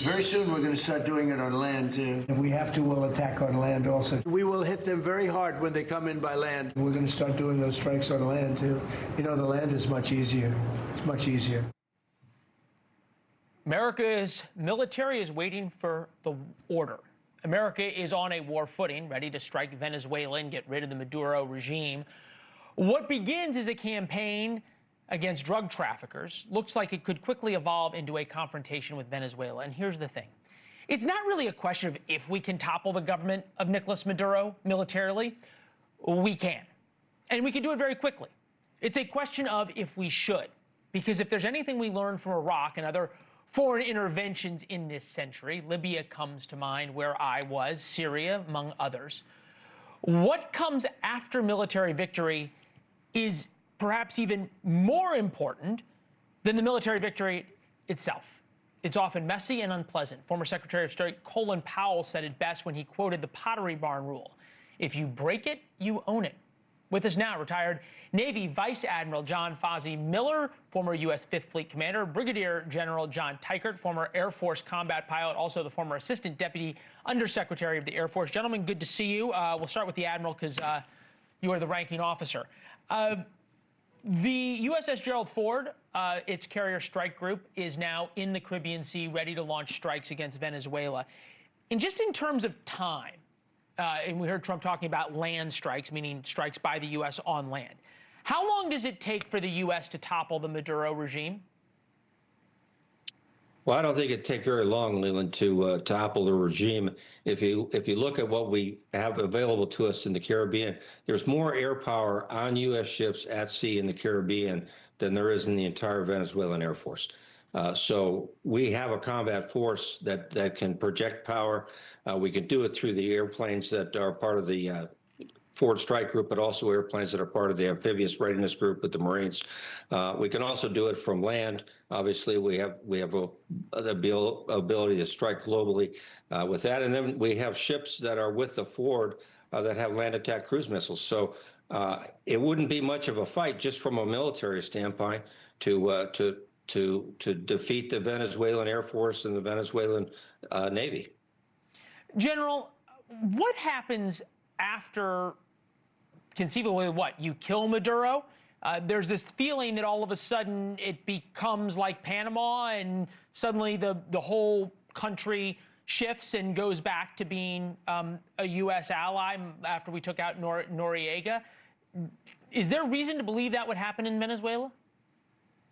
Very soon we're going to start doing it on land, too. If we have to, we'll attack on land also. We will hit them very hard when they come in by land. We're going to start doing those strikes on land, too. You know, the land is much easier. It's much easier. America's military is waiting for the order. America is on a war footing, ready to strike Venezuela and get rid of the Maduro regime. What begins as a campaign against drug traffickers looks like it could quickly evolve into a confrontation with Venezuela. And here's the thing. It's not really a question of if we can topple the government of Nicolas Maduro militarily. We can. And we can do it very quickly. It's a question of if we should. Because if there's anything we learned from Iraq and other foreign interventions in this century, Libya comes to mind, where I was, Syria, among others. What comes after military victory is perhaps even more important than the military victory itself. It's often messy and unpleasant. Former Secretary of State Colin Powell said it best when he quoted the Pottery Barn rule. If you break it, you own it. With us now, retired Navy Vice Admiral John Fozzie Miller, former U.S. Fifth Fleet Commander, Brigadier General John Teichert, former Air Force combat pilot, also the former Assistant Deputy Undersecretary of the Air Force. Gentlemen, good to see you. We'll start with the Admiral because you are the ranking officer. The USS Gerald Ford, its carrier strike group, is now in the Caribbean Sea, ready to launch strikes against Venezuela. And just in terms of time, and we heard Trump talking about land strikes, meaning strikes by the U.S. on land. How long does it take for the U.S. to topple the Maduro regime? Well, I don't think it'd take very long, Leland, to topple the regime. If you look at what we have available to us in the Caribbean, there's more air power on U.S. ships at sea in the Caribbean than there is in the entire Venezuelan Air Force. So we have a combat force that can project power. We can do it through the airplanes that are part of the Ford Strike Group, but also airplanes that are part of the amphibious readiness group with the Marines. We can also do it from land. Obviously, we have the ability to strike globally with that. And then we have ships that are with the Ford that have land attack cruise missiles. So it wouldn't be much of a fight just from a military standpoint to defeat the Venezuelan Air Force and the Venezuelan Navy. General, what happens after, conceivably, what? You kill Maduro? There's this feeling that all of a sudden it becomes like Panama and suddenly the whole country shifts and goes back to being a U.S. ally after we took out Noriega. Is there reason to believe that would happen in Venezuela?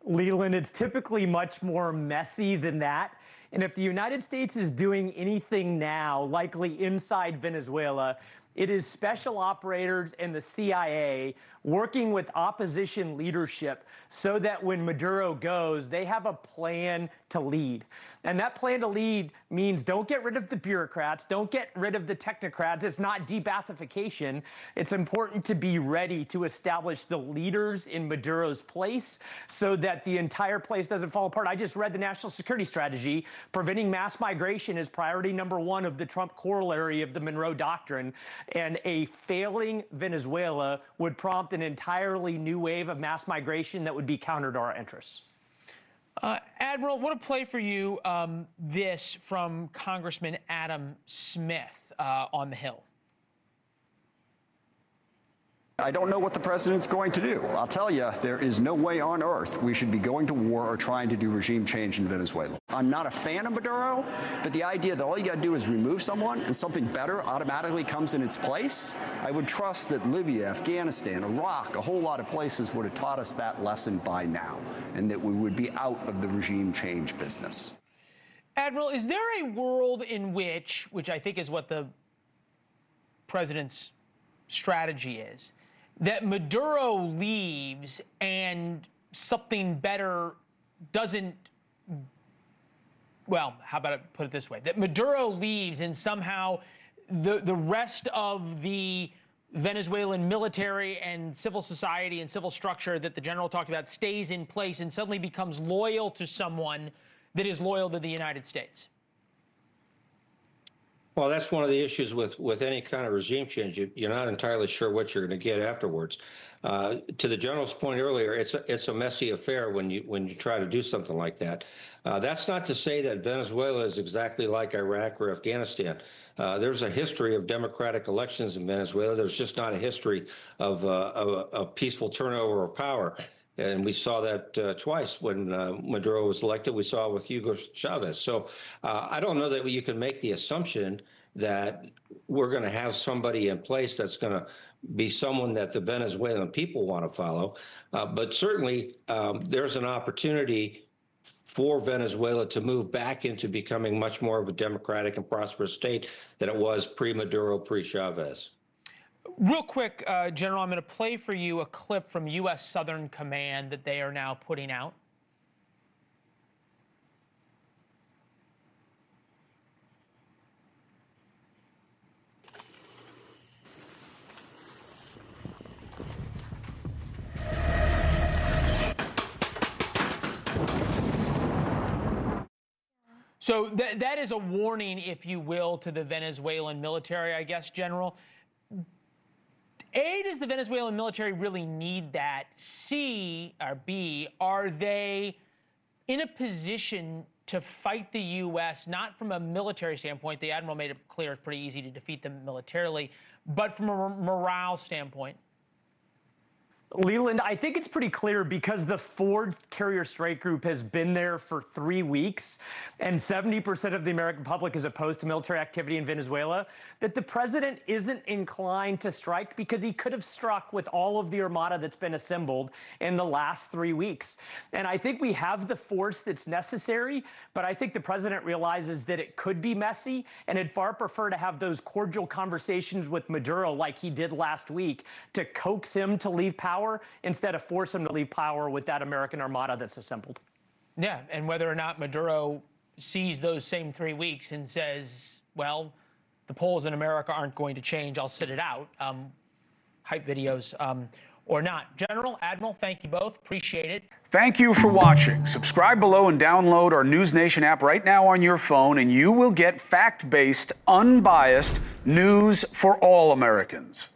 Leland, it's typically much more messy than that. And if the United States is doing anything now, likely inside Venezuela, it is special operators and the CIA working with opposition leadership so that when Maduro goes, they have a plan to lead. And that plan to lead means don't get rid of the bureaucrats, don't get rid of the technocrats. It's not de-Ba'athification. It's important to be ready to establish the leaders in Maduro's place so that the entire place doesn't fall apart. I just read the national security strategy. Preventing mass migration is priority #1 of the Trump corollary of the Monroe Doctrine. And a failing Venezuela would prompt an entirely new wave of mass migration that would be counter to our interests. Admiral, what a play for you, this from Congressman Adam Smith on the Hill. I don't know what the president's going to do. I'll tell you, there is no way on earth we should be going to war or trying to do regime change in Venezuela. I'm not a fan of Maduro, but the idea that all you got to do is remove someone and something better automatically comes in its place, I would trust that Libya, Afghanistan, Iraq, a whole lot of places would have taught us that lesson by now, and that we would be out of the regime change business. Admiral, is there a world in which I think is what the president's strategy is, that Maduro leaves and something better doesn't, well, how about I put it this way, that Maduro leaves and somehow the rest of the Venezuelan military and civil society and civil structure that the general talked about stays in place and suddenly becomes loyal to someone that is loyal to the United States? Well, that's one of the issues with any kind of regime change. You're not entirely sure what you're going to get afterwards. To the general's point earlier, it's a messy affair when you try to do something like that. That's not to say that Venezuela is exactly like Iraq or Afghanistan. There's a history of democratic elections in Venezuela. There's just not a history of a peaceful turnover of power. And we saw that twice when Maduro was elected. We saw it with Hugo Chavez. So I don't know that you can make the assumption that we're going to have somebody in place that's going to be someone that the Venezuelan people want to follow. But certainly there's an opportunity for Venezuela to move back into becoming much more of a democratic and prosperous state than it was pre-Maduro, pre-Chavez. Real quick, General, I'm going to play for you a clip from U.S. Southern Command that they are now putting out. So that is a warning, if you will, to the Venezuelan military, I guess, General. A, does the Venezuelan military really need that? C, or B, are they in a position to fight the U.S., not from a military standpoint? The admiral made it clear it's pretty easy to defeat them militarily, but from a morale standpoint. Leland, I think it's pretty clear because the Ford Carrier Strike Group has been there for 3 weeks, and 70% of the American public is opposed to military activity in Venezuela, that the president isn't inclined to strike because he could have struck with all of the armada that's been assembled in the last 3 weeks. And I think we have the force that's necessary, but I think the president realizes that it could be messy and would far prefer to have those cordial conversations with Maduro like he did last week to coax him to leave power instead of force him to leave power with that American armada that's assembled. Yeah, and whether or not Maduro sees those same 3 weeks and says, well, the polls in America aren't going to change, I'll sit it out, hype videos or not. General, Admiral, thank you both. Appreciate it. Thank you for watching. Subscribe below and download our NewsNation app right now on your phone, and you will get fact-based, unbiased news for all Americans.